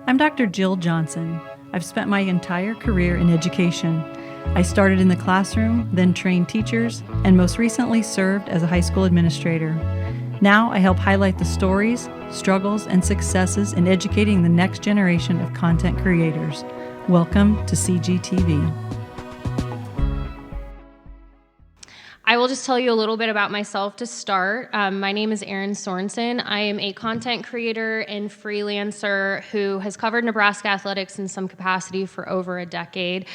I'm Dr. Jill Johnson. I've spent my entire career in education. I started in the classroom, then trained teachers, and most recently served as a high school administrator. Now I help highlight the stories, struggles, and successes in educating the next generation of content creators. Welcome to CGTV. I will just tell you a little bit about myself to start. My name is Erin Sorensen. I am a content creator and freelancer who has covered Nebraska athletics in some capacity for over a decade.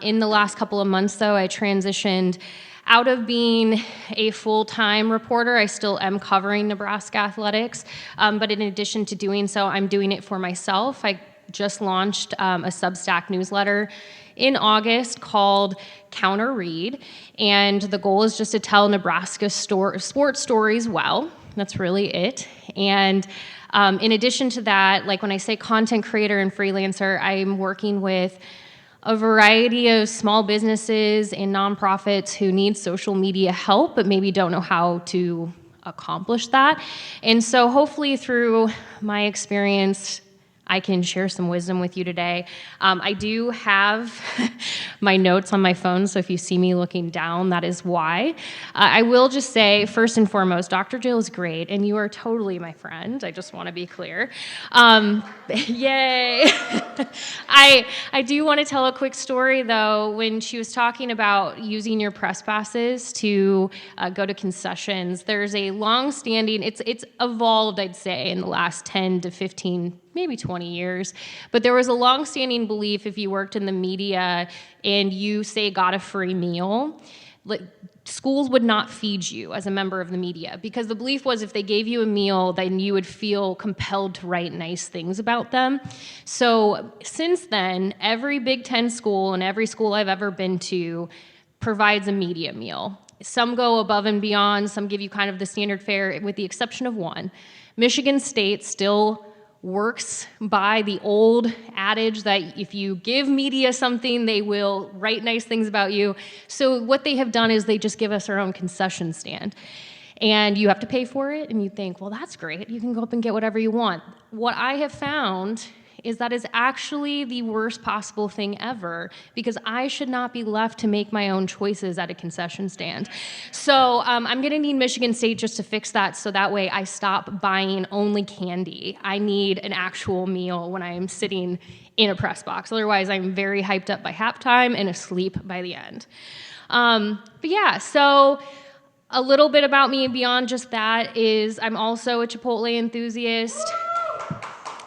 In the last couple of months, though, I transitioned out of being a full-time reporter. I still am covering Nebraska athletics, but in addition to doing so, I'm doing it for myself. I just launched a Substack newsletter in August called Counter Read, and the goal is just to tell Nebraska sports stories well. That's really it. And in addition to that, like when I say content creator and freelancer, I'm working with a variety of small businesses and nonprofits who need social media help, but maybe don't know how to accomplish that. And so hopefully through my experience, I can share some wisdom with you today. I do have my notes on my phone, so if you see me looking down, that is why. I will just say, first and foremost, Dr. Jill is great, and you are totally my friend. I just want to be clear. Yay! I do want to tell a quick story, though. When she was talking about using your press passes to go to concessions, there's a long-standing, it's evolved, I'd say, in the last 10 to 15 maybe 20 years, but there was a long-standing belief if you worked in the media and you, say, got a free meal, schools would not feed you as a member of the media, because the belief was if they gave you a meal, then you would feel compelled to write nice things about them. So since then, every Big Ten school and every school I've ever been to provides a media meal. Some go above and beyond, some give you kind of the standard fare, with the exception of one. Michigan State still works by the old adage that if you give media something, they will write nice things about you. So what they have done is they just give us our own concession stand. And you have to pay for it, and you think, well, that's great. You can go up and get whatever you want. What I have found is that is actually the worst possible thing ever, because I should not be left to make my own choices at a concession stand. So I'm going to need Michigan State just to fix that, so that way I stop buying only candy. I need an actual meal when I am sitting in a press box. Otherwise, I'm very hyped up by halftime and asleep by the end. But yeah, so a little bit about me beyond just that is I'm also a Chipotle enthusiast.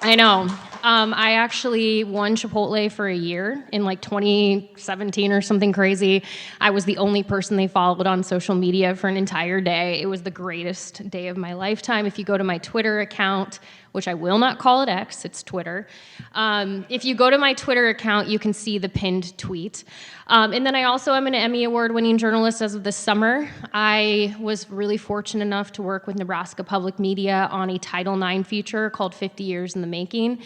I know. I actually won Chipotle for a year in like 2017 or something crazy. I was the only person they followed on social media for an entire day. It was the greatest day of my lifetime. If you go to my Twitter account, which I will not call it X, it's Twitter. If you go to my Twitter account, you can see the pinned tweet. And then I also am an Emmy Award-winning journalist as of this summer. I was really fortunate enough to work with Nebraska Public Media on a Title IX feature called 50 Years in the Making.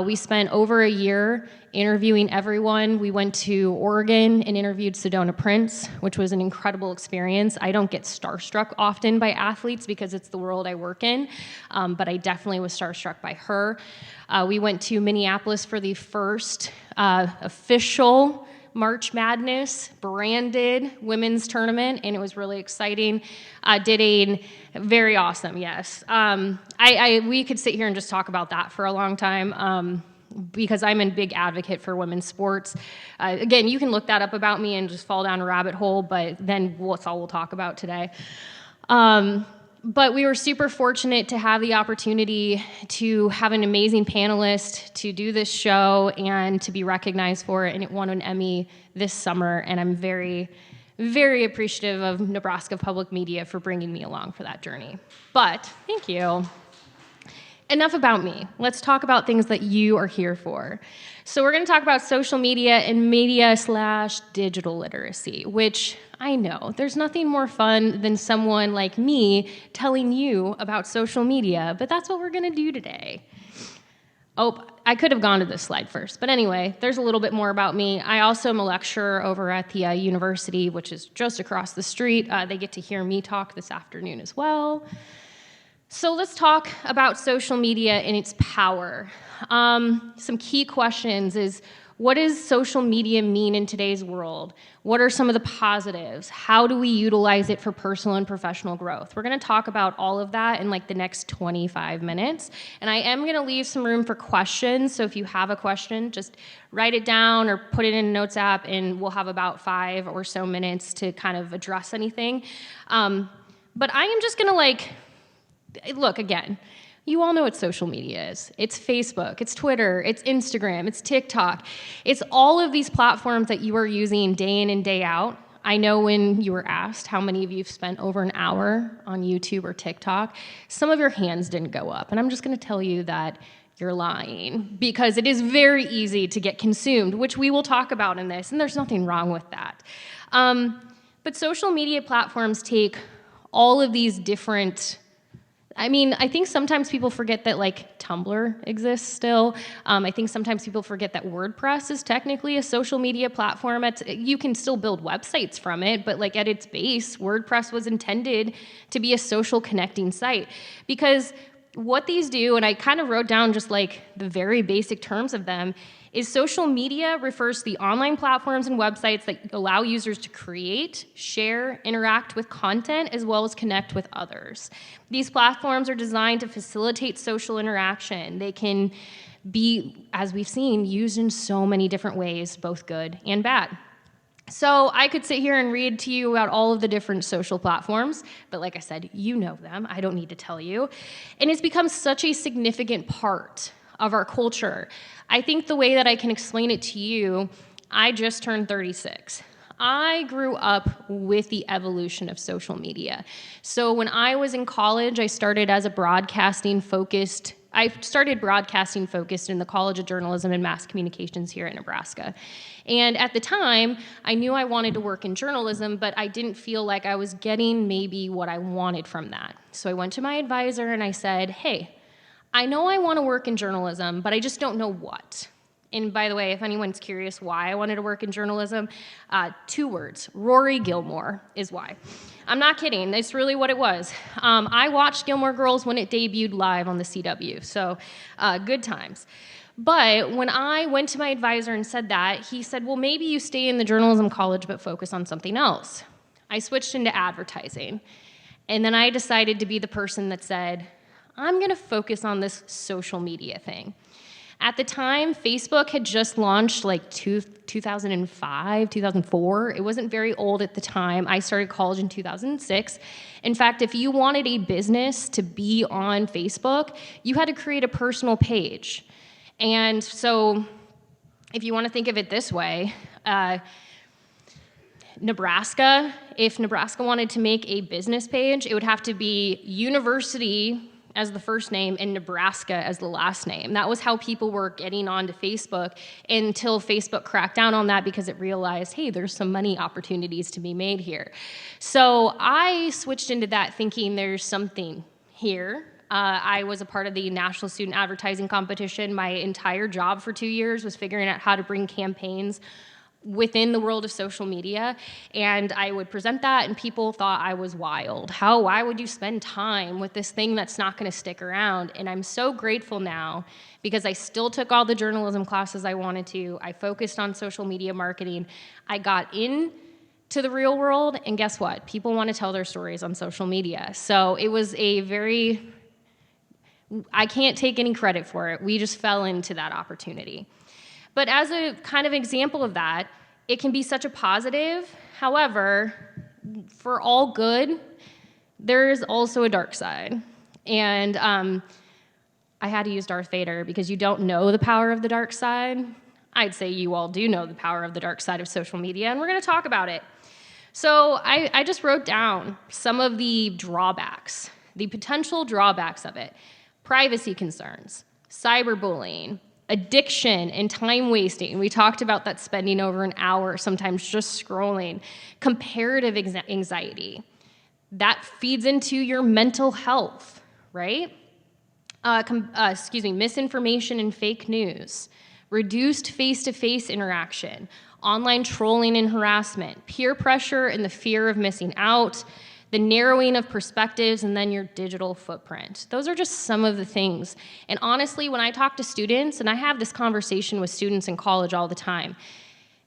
We spent over a year interviewing everyone. We went to Oregon and interviewed Sedona Prince, which was an incredible experience. I don't get starstruck often by athletes because it's the world I work in, but I definitely was starstruck by her. We went to Minneapolis for the first official March Madness branded women's tournament, and it was really exciting. Did a very awesome, yes. We could sit here and just talk about that for a long time. Because I'm a big advocate for women's sports. Again, you can look that up about me and just fall down a rabbit hole, but then that's all we'll talk about today. But we were super fortunate to have the opportunity to have an amazing panelist to do this show and to be recognized for it, and it won an Emmy this summer, and I'm very, very appreciative of Nebraska Public Media for bringing me along for that journey. But, thank you. Enough about me. Let's talk about things that you are here for. So we're going to talk about social media and media/digital literacy, which I know there's nothing more fun than someone like me telling you about social media, but that's what we're going to do today. Oh, I could have gone to this slide first, but anyway, there's a little bit more about me. I also am a lecturer over at the university, which is just across the street. They get to hear me talk this afternoon as well. So let's talk about social media and its power. Some key questions is, what does social media mean in today's world? What are some of the positives? How do we utilize it for personal and professional growth? We're going to talk about all of that in like the next 25 minutes. And I am going to leave some room for questions. So if you have a question, just write it down or put it in a notes app, and we'll have about 5 or so minutes to kind of address anything. But I am just going to look again. You all know what social media is. It's Facebook, it's Twitter, it's Instagram, it's TikTok. It's all of these platforms that you are using day in and day out. I know when you were asked how many of you have spent over an hour on YouTube or TikTok, some of your hands didn't go up. And I'm just going to tell you that you're lying, because it is very easy to get consumed, which we will talk about in this, and there's nothing wrong with that. But social media platforms take all of these different, I think sometimes people forget that Tumblr exists still. I think sometimes people forget that WordPress is technically a social media platform. You can still build websites from it, but at its base, WordPress was intended to be a social connecting site. Because what these do, and I kind of wrote down just the very basic terms of them, is social media refers to the online platforms and websites that allow users to create, share, interact with content, as well as connect with others. These platforms are designed to facilitate social interaction. They can be, as we've seen, used in so many different ways, both good and bad. So I could sit here and read to you about all of the different social platforms, but like I said, you know them. I don't need to tell you. And it's become such a significant part of our culture. I think the way that I can explain it to you, I just turned 36. I grew up with the evolution of social media. So when I was in college, I started broadcasting focused in the College of Journalism and Mass Communications here in Nebraska. And at the time, I knew I wanted to work in journalism, but I didn't feel like I was getting maybe what I wanted from that. So I went to my advisor and I said, hey, I know I want to work in journalism, but I just don't know what. And by the way, if anyone's curious why I wanted to work in journalism, 2 words, Rory Gilmore is why. I'm not kidding, that's really what it was. I watched Gilmore Girls when it debuted live on the CW, so good times. But when I went to my advisor and said that, he said, well, maybe you stay in the journalism college but focus on something else. I switched into advertising, and then I decided to be the person that said, I'm going to focus on this social media thing. At the time, Facebook had just launched 2005, 2004. It wasn't very old at the time. I started college in 2006. In fact, if you wanted a business to be on Facebook, you had to create a personal page. And so if you want to think of it this way, Nebraska, if Nebraska wanted to make a business page, it would have to be university as the first name and Nebraska as the last name. That was how people were getting onto Facebook until Facebook cracked down on that because it realized, hey, there's some money opportunities to be made here. So I switched into that thinking there's something here. I was a part of the National Student Advertising Competition. My entire job for 2 years was figuring out how to bring campaigns within the world of social media, and I would present that, and people thought I was wild. Why would you spend time with this thing that's not going to stick around? And I'm so grateful now because I still took all the journalism classes I wanted to. I focused on social media marketing. I got into the real world, and guess what? People want to tell their stories on social media. So it was I can't take any credit for it. We just fell into that opportunity. But as a kind of example of that, it can be such a positive. However, for all good, there is also a dark side. And I had to use Darth Vader because you don't know the power of the dark side. I'd say you all do know the power of the dark side of social media, and we're going to talk about it. So I just wrote down some of the drawbacks, the potential drawbacks of it. Privacy concerns, cyberbullying, addiction and time wasting. We talked about that, spending over an hour sometimes just scrolling. Comparative anxiety. That feeds into your mental health, right? Misinformation and fake news. Reduced face-to-face interaction. Online trolling and harassment. Peer pressure and the fear of missing out. the narrowing of perspectives, and then your digital footprint. Those are just some of the things. And honestly, when I talk to students, and I have this conversation with students in college all the time,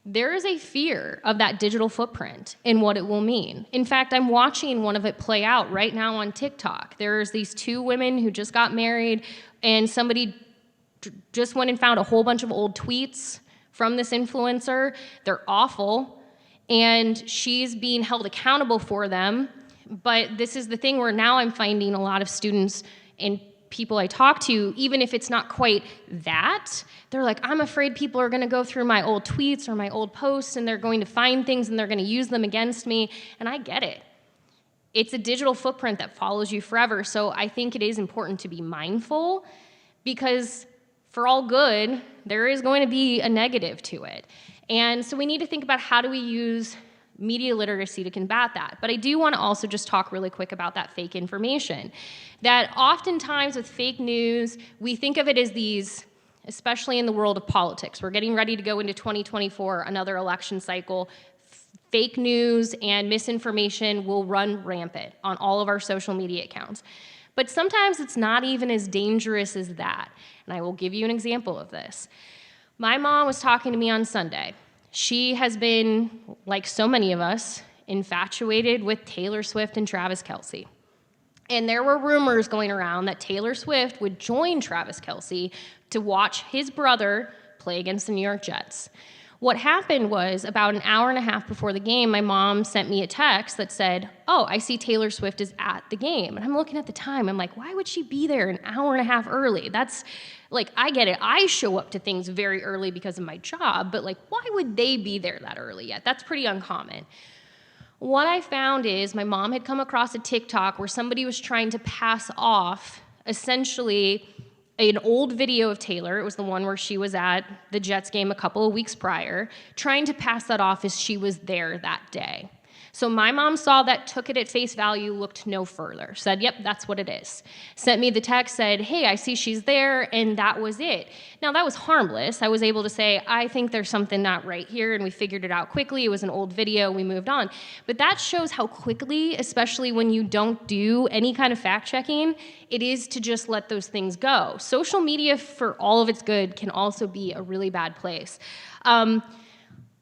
there is a fear of that digital footprint and what it will mean. In fact, I'm watching one of it play out right now on TikTok. There's these two women who just got married, and somebody just went and found a whole bunch of old tweets from this influencer. They're awful, and she's being held accountable for them. But this is the thing where now I'm finding a lot of students and people I talk to, even if it's not quite that, they're like, I'm afraid people are going to go through my old tweets or my old posts, and they're going to find things and they're going to use them against me. And I get it. It's a digital footprint that follows you forever. So I think it is important to be mindful, because for all good, there is going to be a negative to it. And so we need to think about, how do we use media literacy to combat that? But I do want to also just talk really quick about that fake information. That oftentimes with fake news, we think of it as these, especially in the world of politics. We're getting ready to go into 2024, another election cycle. Fake news and misinformation will run rampant on all of our social media accounts. But sometimes it's not even as dangerous as that. And I will give you an example of this. My mom was talking to me on Sunday. She has been, like so many of us, infatuated with Taylor Swift and Travis Kelce. And there were rumors going around that Taylor Swift would join Travis Kelce to watch his brother play against the New York Jets. What happened was, about an hour and a half before the game, my mom sent me a text that said, oh, I see Taylor Swift is at the game. And I'm looking at the time, I'm like, why would she be there an hour and a half early? That's, like, I get it. I show up to things very early because of my job, but, like, why would they be there that early yet? That's pretty uncommon. What I found is my mom had come across a TikTok where somebody was trying to pass off, essentially, an old video of Taylor. It was the one where she was at the Jets game a couple of weeks prior, trying to pass that off as she was there that day. So my mom saw that, took it at face value, looked no further, said, yep, that's what it is. Sent me the text, said, hey, I see she's there, and that was it. Now, that was harmless. I was able to say, I think there's something not right here, and we figured it out quickly. It was an old video. We moved on. But that shows how quickly, especially when you don't do any kind of fact-checking, it is to just let those things go. Social media, for all of its good, can also be a really bad place.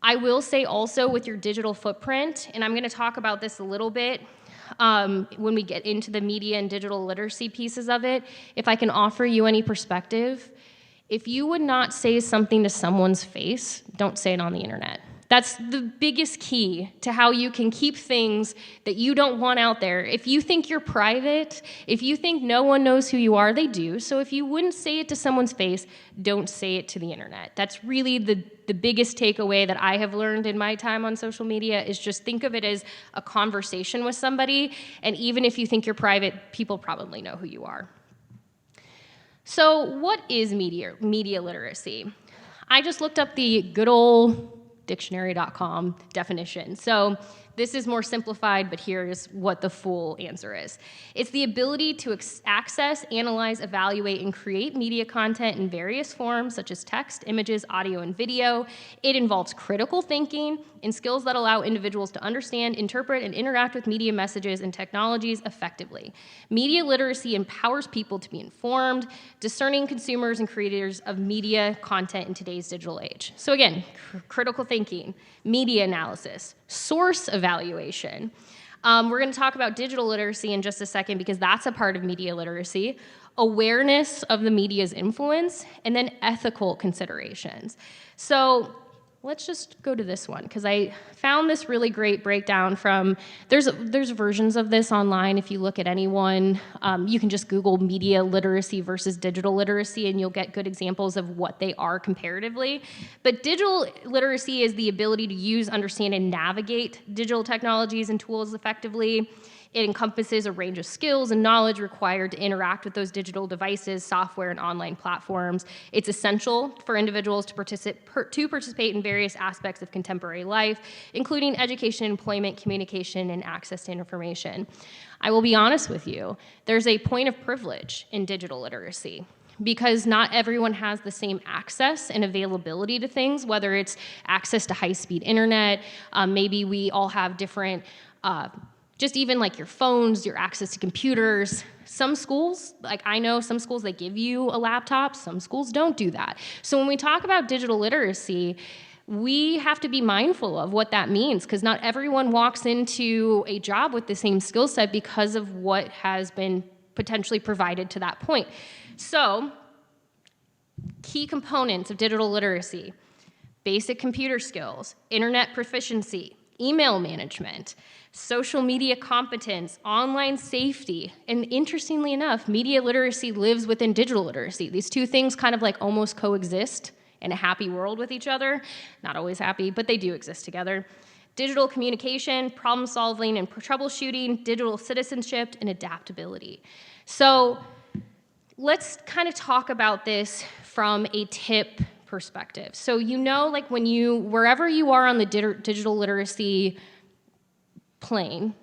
I will say also with your digital footprint, and I'm going to talk about this a little bit when we get into the media and digital literacy pieces of it, if I can offer you any perspective, if you would not say something to someone's face, don't say it on the internet. That's the biggest key to how you can keep things that you don't want out there. If you think you're private, if you think no one knows who you are, they do. So if you wouldn't say it to someone's face, don't say it to the internet. That's really the biggest takeaway that I have learned in my time on social media, is just think of it as a conversation with somebody. And even if you think you're private, people probably know who you are. So what is media literacy? I just looked up the good old dictionary.com definition. So this is more simplified, but here's what the full answer is. It's the ability to access, analyze, evaluate, and create media content in various forms, such as text, images, audio, and video. It involves critical thinking and skills that allow individuals to understand, interpret, and interact with media messages and technologies effectively. Media literacy empowers people to be informed, discerning consumers and creators of media content in today's digital age. So again, critical thinking, media analysis, source evaluation. We're going to talk about digital literacy in just a second, because that's a part of media literacy, awareness of the media's influence, and then ethical considerations. So let's just go to this one, because I found this really great breakdown from, there's versions of this online. If you look at anyone, you can just Google media literacy versus digital literacy, and you'll get good examples of what they are comparatively. But digital literacy is the ability to use, understand, and navigate digital technologies and tools effectively. It encompasses a range of skills and knowledge required to interact with those digital devices, software, and online platforms. It's essential for individuals to participate in various aspects of contemporary life, including education, employment, communication, and access to information. I will be honest with you, there's a point of privilege in digital literacy, because not everyone has the same access and availability to things, whether it's access to high-speed internet, maybe we all have different just even like your phones, your access to computers. Some schools, like I know some schools, they give you a laptop. Some schools don't do that. So when we talk about digital literacy, we have to be mindful of what that means, because not everyone walks into a job with the same skill set because of what has been potentially provided to that point. So, key components of digital literacy: basic computer skills, internet proficiency, email management, social media competence, online safety, and interestingly enough, media literacy lives within digital literacy. These two things kind of like almost coexist in a happy world with each other. Not always happy, but they do exist together. Digital communication, problem solving and troubleshooting, digital citizenship, and adaptability. So let's kind of talk about this from a tip perspective. So like wherever you are on the digital literacy plane,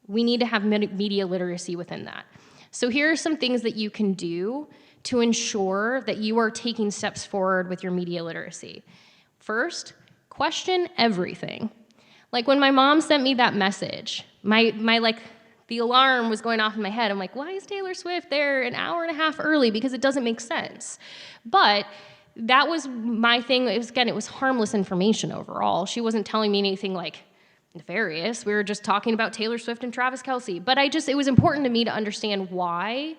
we need to have media literacy within that. So here are some things that you can do to ensure that you are taking steps forward with your media literacy. First, question everything. Like when my mom sent me that message, the alarm was going off in my head. I'm like, why is Taylor Swift there an hour and a half early? Because it doesn't make sense. But that was my thing. It was harmless information overall. She wasn't telling me anything like nefarious. We were just talking about Taylor Swift and Travis Kelce. But it was important to me to understand why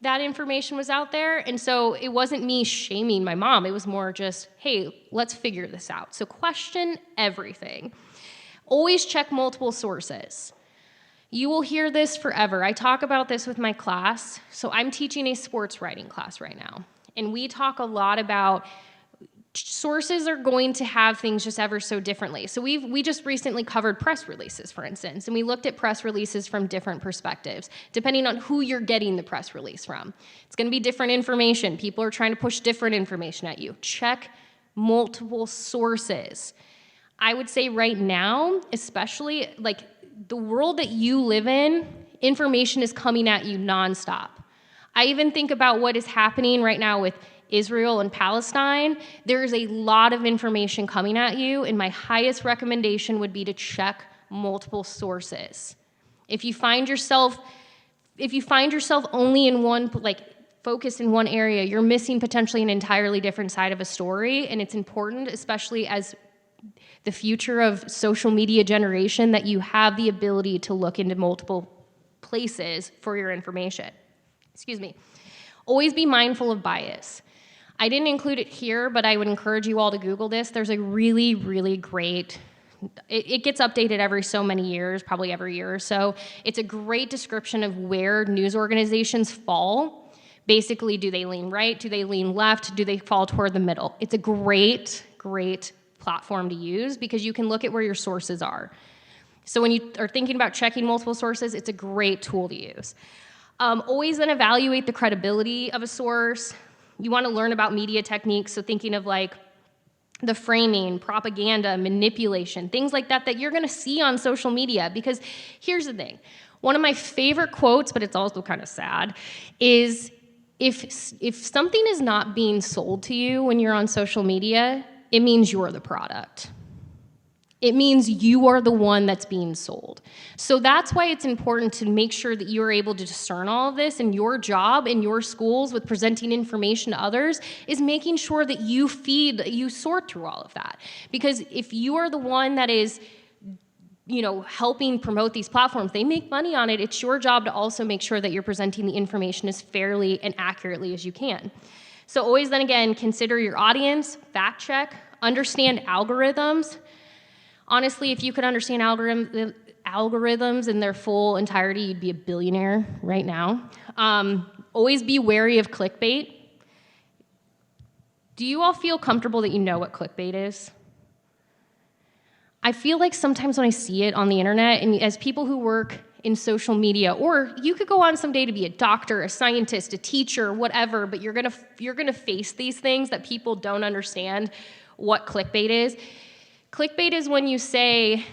that information was out there. And so it wasn't me shaming my mom. It was more just, hey, let's figure this out. So question everything. Always check multiple sources. You will hear this forever. I talk about this with my class. So I'm teaching a sports writing class right now. And we talk a lot about sources are going to have things just ever so differently. So we just recently covered press releases, for instance, and we looked at press releases from different perspectives, depending on who you're getting the press release from. It's going to be different information. People are trying to push different information at you. Check multiple sources. I would say right now, especially like the world that you live in, information is coming at you nonstop. I even think about what is happening right now with Israel and Palestine. There is a lot of information coming at you, and my highest recommendation would be to check multiple sources. If you find yourself only in one, focused in one area, you're missing potentially an entirely different side of a story, and it's important, especially as the future of social media generation, that you have the ability to look into multiple places for your information. Excuse me. Always be mindful of bias. I didn't include it here, but I would encourage you all to Google this. There's a really, really great, it gets updated every so many years, probably every year or so. It's a great description of where news organizations fall. Basically, do they lean right? Do they lean left? Do they fall toward the middle? It's a great, great platform to use because you can look at where your sources are. So when you are thinking about checking multiple sources, it's a great tool to use. Always then evaluate the credibility of a source. You want to learn about media techniques, so thinking of like the framing, propaganda, manipulation, things like that you're going to see on social media. Because here's the thing. One of my favorite quotes, but it's also kind of sad, is if something is not being sold to you when you're on social media, it means you're the product. It means you are the one that's being sold. So that's why it's important to make sure that you're able to discern all of this, and your job in your schools with presenting information to others is making sure that you sort through all of that. Because if you are the one that is, helping promote these platforms, they make money on it. It's your job to also make sure that you're presenting the information as fairly and accurately as you can. So always then again, consider your audience, fact check, understand algorithms. Honestly, if you could understand algorithms in their full entirety, you'd be a billionaire right now. Always be wary of clickbait. Do you all feel comfortable that you know what clickbait is? I feel like sometimes when I see it on the internet, and as people who work in social media, or you could go on someday to be a doctor, a scientist, a teacher, whatever, but you're gonna face these things that people don't understand what clickbait is. Clickbait is when you say,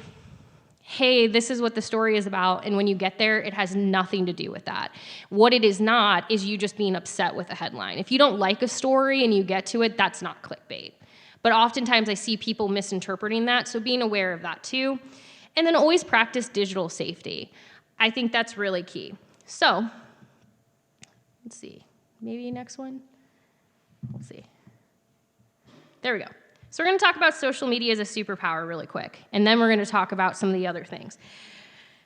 hey, this is what the story is about, and when you get there, it has nothing to do with that. What it is not is you just being upset with a headline. If you don't like a story and you get to it, that's not clickbait. But oftentimes I see people misinterpreting that, so being aware of that too. And then always practice digital safety. I think that's really key. So, let's see. Maybe next one? Let's see. There we go. So we're going to talk about social media as a superpower really quick, and then we're going to talk about some of the other things.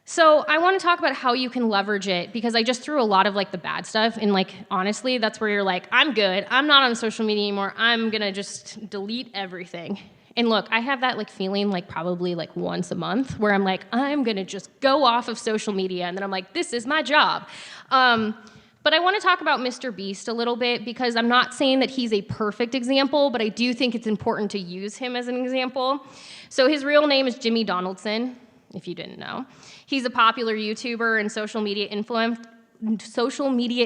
So I want to talk about how you can leverage it, because I just threw a lot of like the bad stuff, and like honestly, that's where you're like, I'm good. I'm not on social media anymore. I'm going to just delete everything. And look, I have that like feeling like probably like once a month where I'm like, I'm going to just go off of social media, and then I'm like, this is my job. But I want to talk about Mr. Beast a little bit, because I'm not saying that he's a perfect example, but I do think it's important to use him as an example. So his real name is Jimmy Donaldson, if you didn't know. He's a popular YouTuber and social media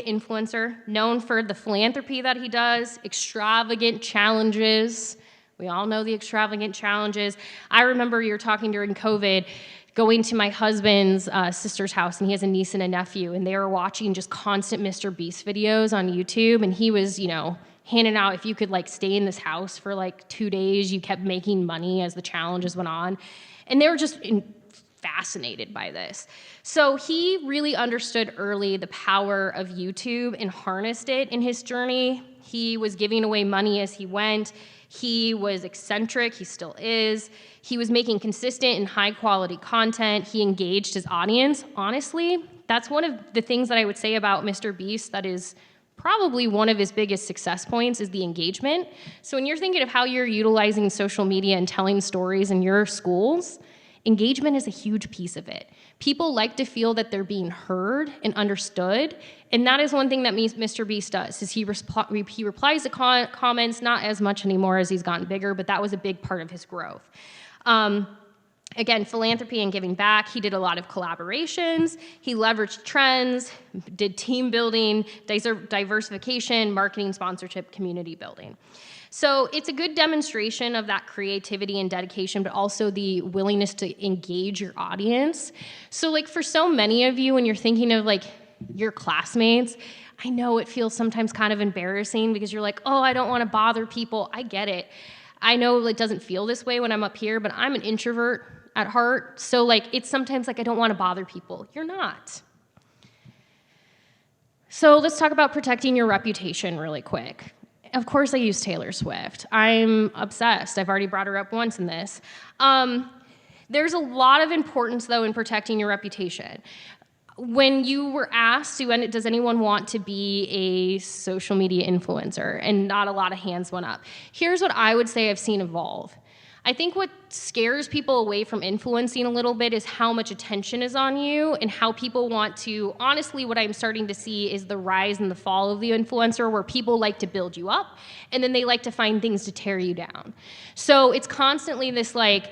influencer known for the philanthropy that he does, extravagant challenges. We all know the extravagant challenges. I remember you were talking during COVID, going to my husband's sister's house, and he has a niece and a nephew, and they were watching just constant Mr. Beast videos on YouTube, and he was, handing out, if you could like stay in this house for like 2 days, you kept making money as the challenges went on, and they were just fascinated by this. So he really understood early the power of YouTube and harnessed it in his journey. He was giving away money as he went. He was eccentric, he still is. He was making consistent and high quality content. He engaged his audience. Honestly, that's one of the things that I would say about Mr. Beast that is probably one of his biggest success points, is the engagement. So when you're thinking of how you're utilizing social media and telling stories in your schools, engagement is a huge piece of it. People like to feel that they're being heard and understood, and that is one thing that Mr. Beast does, is he replies to comments, not as much anymore as he's gotten bigger, but that was a big part of his growth. Again, philanthropy and giving back. He did a lot of collaborations. He leveraged trends, did team building, diversification, marketing, sponsorship, community building. So it's a good demonstration of that creativity and dedication, but also the willingness to engage your audience. So like for so many of you, when you're thinking of like your classmates, I know it feels sometimes kind of embarrassing because you're like, oh, I don't want to bother people. I get it. I know it doesn't feel this way when I'm up here, but I'm an introvert at heart. So like it's sometimes like I don't want to bother people. You're not. So let's talk about protecting your reputation really quick. Of course I use Taylor Swift. I'm obsessed. I've already brought her up once in this. There's a lot of importance, though, in protecting your reputation. When you were asked, does anyone want to be a social media influencer? And not a lot of hands went up. Here's what I would say I've seen evolve. I think what scares people away from influencing a little bit is how much attention is on you and how people want to, honestly, what I'm starting to see is the rise and the fall of the influencer, where people like to build you up and then they like to find things to tear you down. So it's constantly this like,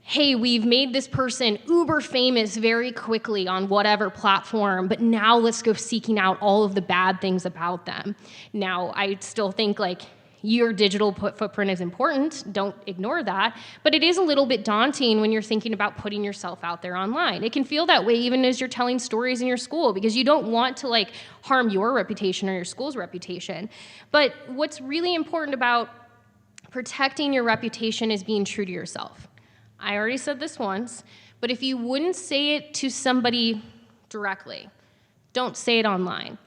hey, we've made this person uber famous very quickly on whatever platform, but now let's go seeking out all of the bad things about them. Now, I still think like, your digital footprint is important. Don't ignore that. But it is a little bit daunting when you're thinking about putting yourself out there online. It can feel that way even as you're telling stories in your school, because you don't want to like harm your reputation or your school's reputation. But what's really important about protecting your reputation is being true to yourself. I already said this once, but if you wouldn't say it to somebody directly, don't say it online.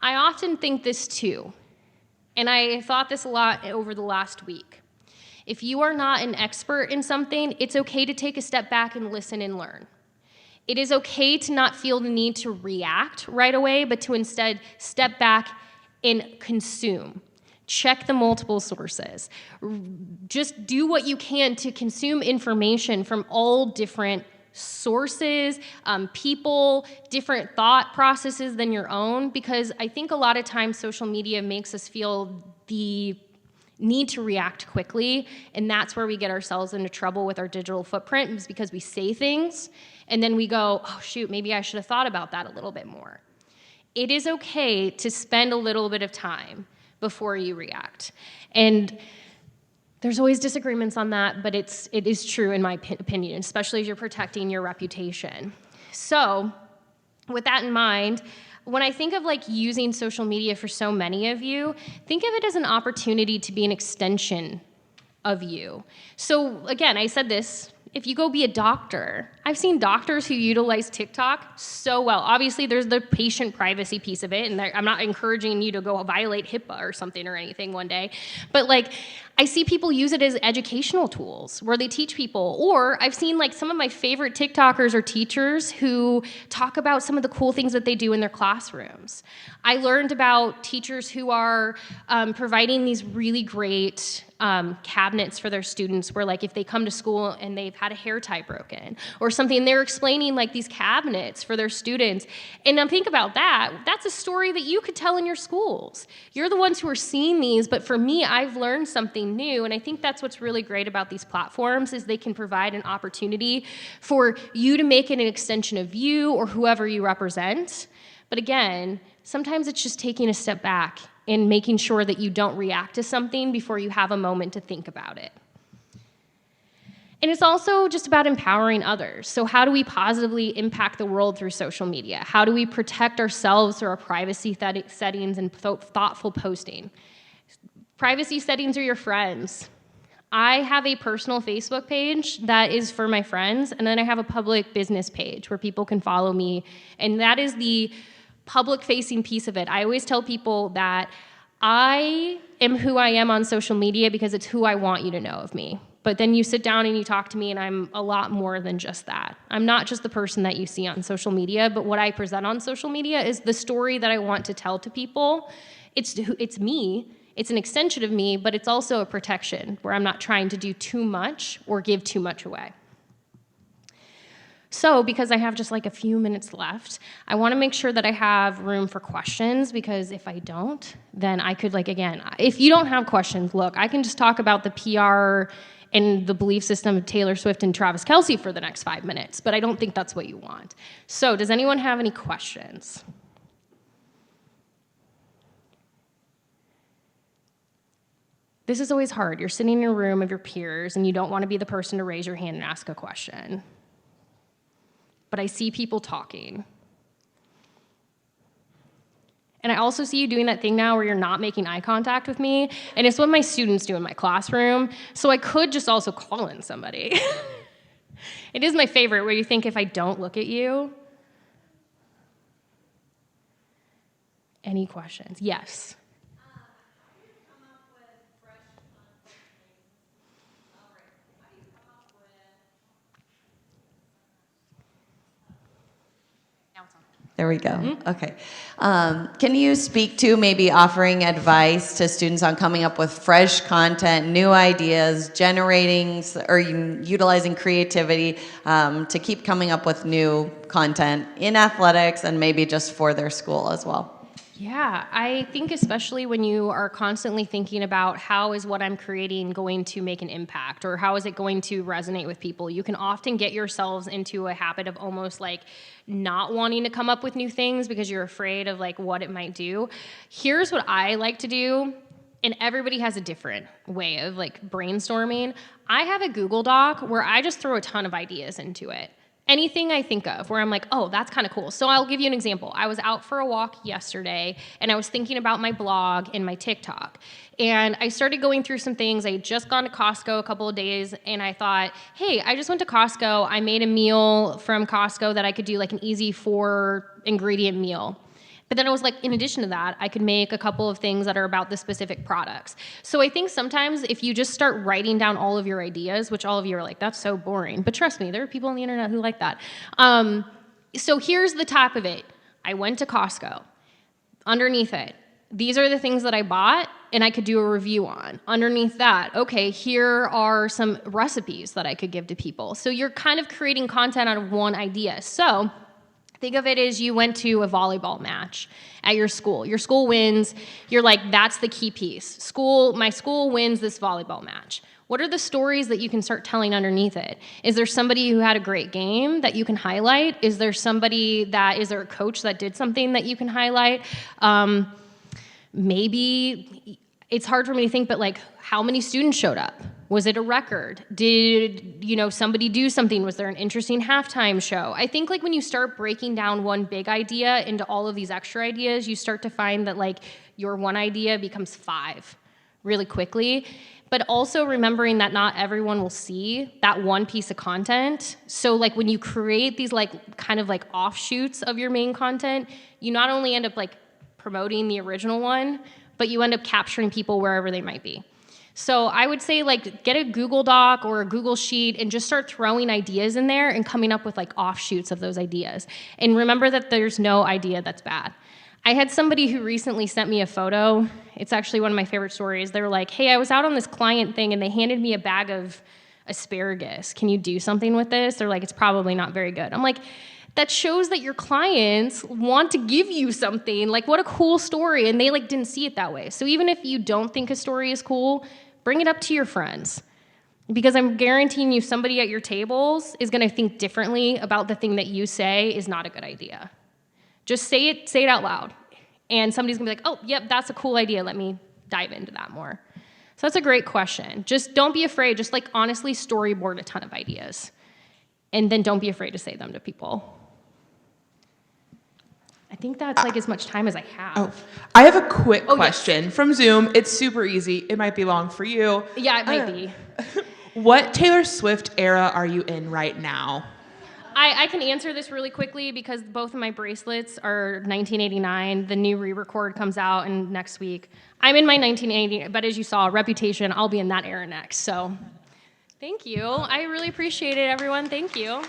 I often think this too. And I thought this a lot over the last week. If you are not an expert in something, it's okay to take a step back and listen and learn. It is okay to not feel the need to react right away, but to instead step back and consume. Check the multiple sources. Just do what you can to consume information from all different sources, people, different thought processes than your own, because I think a lot of times social media makes us feel the need to react quickly, and that's where we get ourselves into trouble with our digital footprint, is because we say things and then we go, oh shoot, maybe I should have thought about that a little bit more. It is okay to spend a little bit of time before you react. And there's always disagreements on that, but it is true in my opinion, especially if you're protecting your reputation. So with that in mind, when I think of like using social media for so many of you, think of it as an opportunity to be an extension of you. So again, I said this If you go be a doctor, I've seen doctors who utilize TikTok so well. Obviously, there's the patient privacy piece of it, and I'm not encouraging you to go violate HIPAA or something or anything one day, but like, I see people use it as educational tools where they teach people, or I've seen like some of my favorite TikTokers or teachers who talk about some of the cool things that they do in their classrooms. I learned about teachers who are providing these really great cabinets for their students where like if they come to school and they've had a hair tie broken or something, they're explaining like these cabinets for their students. And now think about that. That's a story that you could tell in your schools. You're the ones who are seeing these, but for me, I've learned something new. And I think that's what's really great about these platforms is they can provide an opportunity for you to make it an extension of you or whoever you represent. But again, sometimes it's just taking a step back and making sure that you don't react to something before you have a moment to think about it. And it's also just about empowering others. So how do we positively impact the world through social media? How do we protect ourselves through our privacy settings and thoughtful posting? Privacy settings are your friends. I have a personal Facebook page that is for my friends, and then I have a public business page where people can follow me, and that is the public-facing piece of it. I always tell people that I am who I am on social media because it's who I want you to know of me. But then you sit down and you talk to me, and I'm a lot more than just that. I'm not just the person that you see on social media, but what I present on social media is the story that I want to tell to people. It's me. It's an extension of me, but it's also a protection where I'm not trying to do too much or give too much away. So because I have just like a few minutes left, I want to make sure that I have room for questions, because if I don't, then I could, like, again, if you don't have questions, look, I can just talk about the PR and the belief system of Taylor Swift and Travis Kelce for the next 5 minutes, but I don't think that's what you want. So does anyone have any questions? This is always hard. You're sitting in a room of your peers and you don't want to be the person to raise your hand and ask a question. But I see people talking. And I also see you doing that thing now where you're not making eye contact with me, and it's what my students do in my classroom, so I could just also call in somebody. It is my favorite, where you think if I don't look at you. Any questions? Yes. There we go. Okay. Can you speak to maybe offering advice to students on coming up with fresh content, new ideas, generating or utilizing creativity to keep coming up with new content in athletics and maybe just for their school as well? Yeah, I think especially when you are constantly thinking about how is what I'm creating going to make an impact, or how is it going to resonate with people, you can often get yourselves into a habit of almost like not wanting to come up with new things because you're afraid of like what it might do. Here's what I like to do, and everybody has a different way of like brainstorming. I have a Google Doc where I just throw a ton of ideas into it. Anything I think of where I'm like, oh, that's kind of cool. So I'll give you an example. I was out for a walk yesterday, and I was thinking about my blog and my TikTok. And I started going through some things. I had just gone to Costco a couple of days, and I thought, hey, I just went to Costco. I made a meal from Costco that I could do like an easy 4-ingredient meal. But then I was like, in addition to that, I could make a couple of things that are about the specific products. So I think sometimes if you just start writing down all of your ideas, which all of you are like, that's so boring. But trust me, there are people on the internet who like that. So here's the top of it. I went to Costco. Underneath it, these are the things that I bought and I could do a review on. Underneath that, okay, here are some recipes that I could give to people. So you're kind of creating content out of one idea. So think of it as you went to a volleyball match at your school. Your school wins. You're like, that's the key piece. My school wins this volleyball match. What are the stories that you can start telling underneath it? Is there somebody who had a great game that you can highlight? Is there a coach that did something that you can highlight? Maybe it's hard for me to think, but like, how many students showed up? Was it a record? Did somebody do something? Was there an interesting halftime show? I think like when you start breaking down one big idea into all of these extra ideas, you start to find that like your one idea becomes 5 really quickly. but also remembering that not everyone will see that one piece of content. So like when you create these like kind of like offshoots of your main content, you not only end up like promoting the original one, but you end up capturing people wherever they might be. So I would say like get a Google Doc or a Google Sheet and just start throwing ideas in there and coming up with like offshoots of those ideas. And remember that there's no idea that's bad. I had somebody who recently sent me a photo. It's actually one of my favorite stories. They were like, hey, I was out on this client thing and they handed me a bag of asparagus. Can you do something with this? They're like, it's probably not very good. I'm like, that shows that your clients want to give you something. Like, what a cool story. And they like didn't see it that way. So even if you don't think a story is cool, bring it up to your friends. Because I'm guaranteeing you somebody at your tables is gonna think differently about the thing that you say is not a good idea. Just say it out loud. And somebody's gonna be like, oh, yep, that's a cool idea. Let me dive into that more. So that's a great question. Just don't be afraid. Just like honestly storyboard a ton of ideas. And then don't be afraid to say them to people. I think that's like as much time as I have. Oh, I have a quick question from Zoom. It's super easy. It might be long for you. Yeah, it might be. What Taylor Swift era are you in right now? I can answer this really quickly because both of my bracelets are 1989. The new re-record comes out next week. I'm in my 1980, but as you saw, Reputation, I'll be in that era next. So thank you. I really appreciate it, everyone. Thank you.